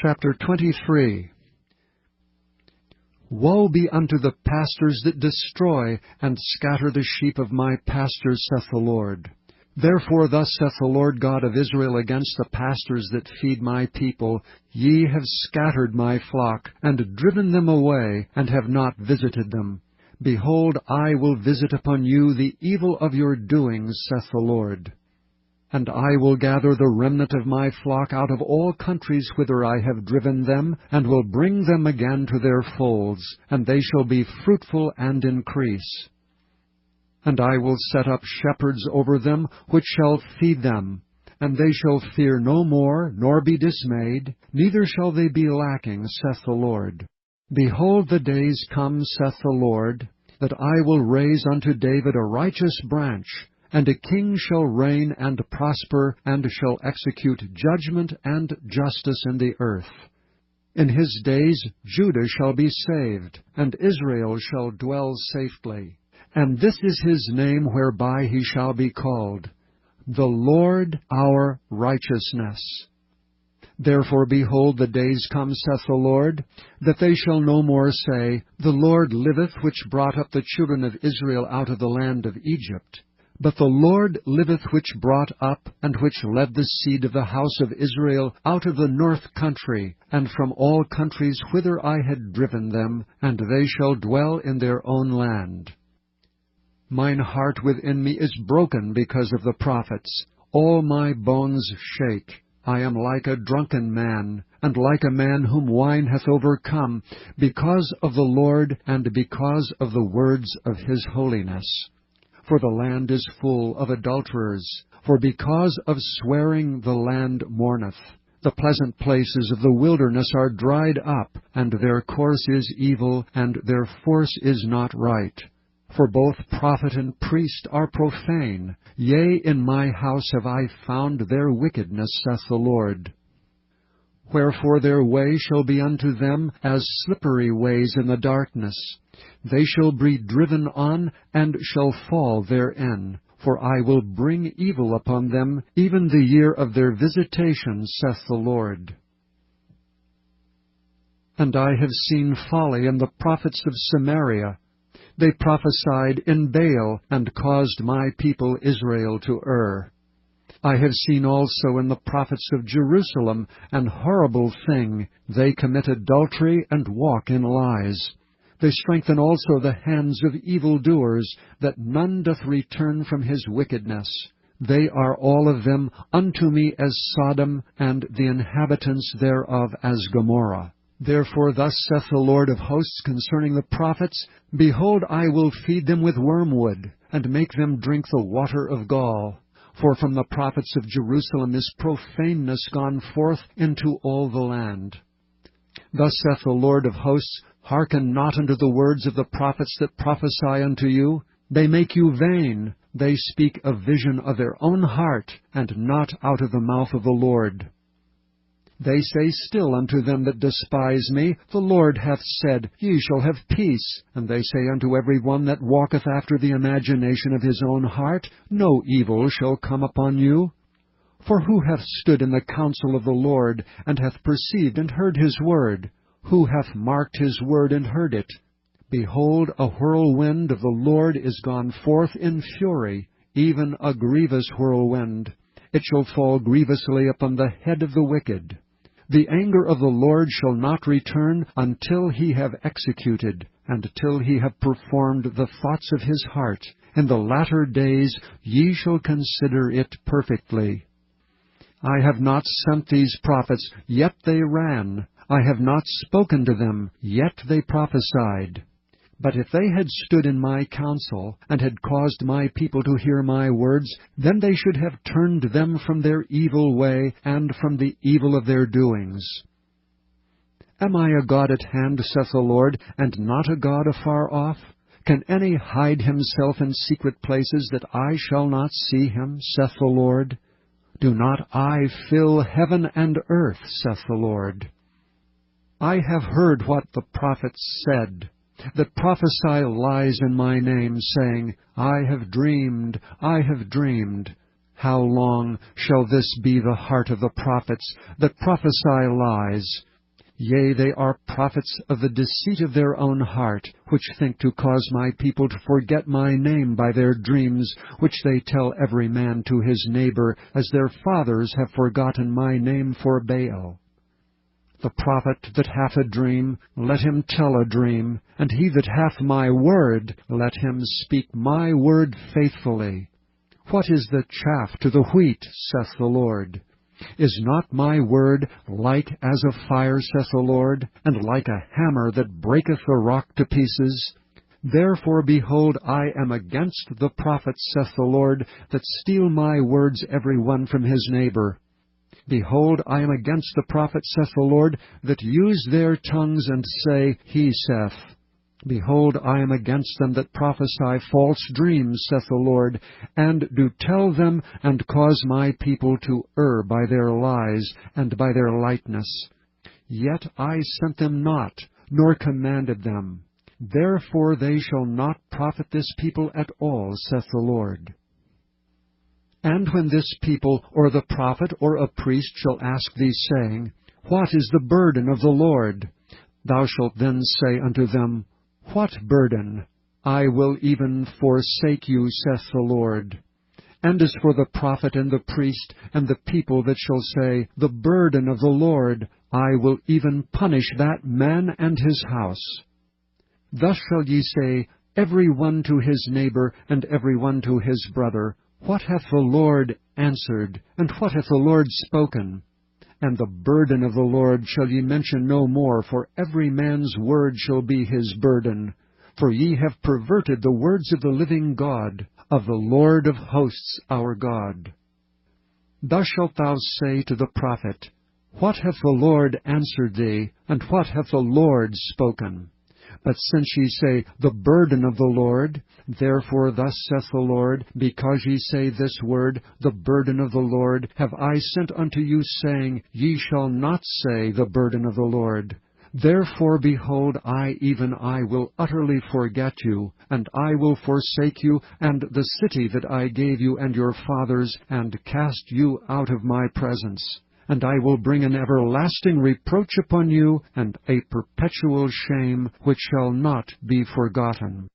Chapter 23. Woe be unto the pastors that destroy and scatter the sheep of my pastors, saith the Lord. Therefore thus saith the Lord God of Israel against the pastors that feed my people, Ye have scattered my flock, and driven them away, and have not visited them. Behold, I will visit upon you the evil of your doings, saith the Lord. And I will gather the remnant of my flock out of all countries whither I have driven them, and will bring them again to their folds, and they shall be fruitful and increase. And I will set up shepherds over them, which shall feed them. And they shall fear no more, nor be dismayed, neither shall they be lacking, saith the Lord. Behold, the days come, saith the Lord, that I will raise unto David a righteous branch, and a king shall reign and prosper, and shall execute judgment and justice in the earth. In his days Judah shall be saved, and Israel shall dwell safely. And this is his name whereby he shall be called, the Lord our righteousness. Therefore, behold, the days come, saith the Lord, that they shall no more say, The Lord liveth, which brought up the children of Israel out of the land of Egypt. But the Lord liveth, which brought up, and which led the seed of the house of Israel out of the north country, and from all countries whither I had driven them, and they shall dwell in their own land. Mine heart within me is broken because of the prophets. All my bones shake. I am like a drunken man, and like a man whom wine hath overcome, because of the Lord, and because of the words of his holiness. For the land is full of adulterers, for because of swearing the land mourneth. The pleasant places of the wilderness are dried up, and their course is evil, and their force is not right. For both prophet and priest are profane. Yea, in my house have I found their wickedness, saith the Lord. Wherefore their way shall be unto them as slippery ways in the darkness. They shall be driven on, and shall fall therein. For I will bring evil upon them, even the year of their visitation, saith the Lord. And I have seen folly in the prophets of Samaria. They prophesied in Baal, and caused my people Israel to err. I have seen also in the prophets of Jerusalem an horrible thing. They commit adultery and walk in lies. They strengthen also the hands of evildoers, that none doth return from his wickedness. They are all of them unto me as Sodom, and the inhabitants thereof as Gomorrah. Therefore thus saith the Lord of hosts concerning the prophets, Behold, I will feed them with wormwood, and make them drink the water of gall. For from the prophets of Jerusalem is profaneness gone forth into all the land. Thus saith the Lord of hosts, Hearken not unto the words of the prophets that prophesy unto you. They make you vain. They speak a vision of their own heart, and not out of the mouth of the Lord. They say still unto them that despise me, The Lord hath said, Ye shall have peace. And they say unto every one that walketh after the imagination of his own heart, No evil shall come upon you. For who hath stood in the counsel of the Lord, and hath perceived and heard his word? Who hath marked his word and heard it? Behold, a whirlwind of the Lord is gone forth in fury, even a grievous whirlwind. It shall fall grievously upon the head of the wicked. The anger of the Lord shall not return until he have executed, and till he have performed the thoughts of his heart. In the latter days ye shall consider it perfectly. I have not sent these prophets, yet they ran. I have not spoken to them, yet they prophesied. But if they had stood in my counsel, and had caused my people to hear my words, then they should have turned them from their evil way, and from the evil of their doings. Am I a God at hand, saith the Lord, and not a God afar off? Can any hide himself in secret places, that I shall not see him, saith the Lord? Do not I fill heaven and earth, saith the Lord? I have heard what the prophets said, that prophesy lies in my name, saying, I have dreamed, How long shall this be the heart of the prophets that prophesy lies? Yea, they are prophets of the deceit of their own heart, which think to cause my people to forget my name by their dreams, which they tell every man to his neighbor, as their fathers have forgotten my name for Baal. The prophet that hath a dream, let him tell a dream, and he that hath my word, let him speak my word faithfully. What is the chaff to the wheat, saith the Lord? Is not my word like as a fire, saith the Lord, and like a hammer that breaketh the rock to pieces? Therefore, behold, I am against the prophets, saith the Lord, that steal my words every one from his neighbor. Behold, I am against the prophets, saith the Lord, that use their tongues and say, He saith. Behold, I am against them that prophesy false dreams, saith the Lord, and do tell them, and cause my people to err by their lies, and by their lightness. Yet I sent them not, nor commanded them. Therefore they shall not profit this people at all, saith the Lord. And when this people, or the prophet, or a priest shall ask thee, saying, What is the burden of the Lord? Thou shalt then say unto them, What burden? I will even forsake you, saith the Lord. And as for the prophet and the priest and the people that shall say, The burden of the Lord, I will even punish that man and his house. Thus shall ye say, every one to his neighbor, and every one to his brother, What hath the Lord answered, and what hath the Lord spoken? And the burden of the Lord shall ye mention no more, for every man's word shall be his burden. For ye have perverted the words of the living God, of the Lord of hosts our God. Thus shalt thou say to the prophet, What hath the Lord answered thee, and what hath the Lord spoken? But since ye say, The burden of the Lord, therefore thus saith the Lord, because ye say this word, The burden of the Lord, have I sent unto you, saying, Ye shall not say, The burden of the Lord. Therefore, behold, I, even I, will utterly forget you, and I will forsake you, and the city that I gave you and your fathers, and cast you out of my presence. And I will bring an everlasting reproach upon you, and a perpetual shame which shall not be forgotten.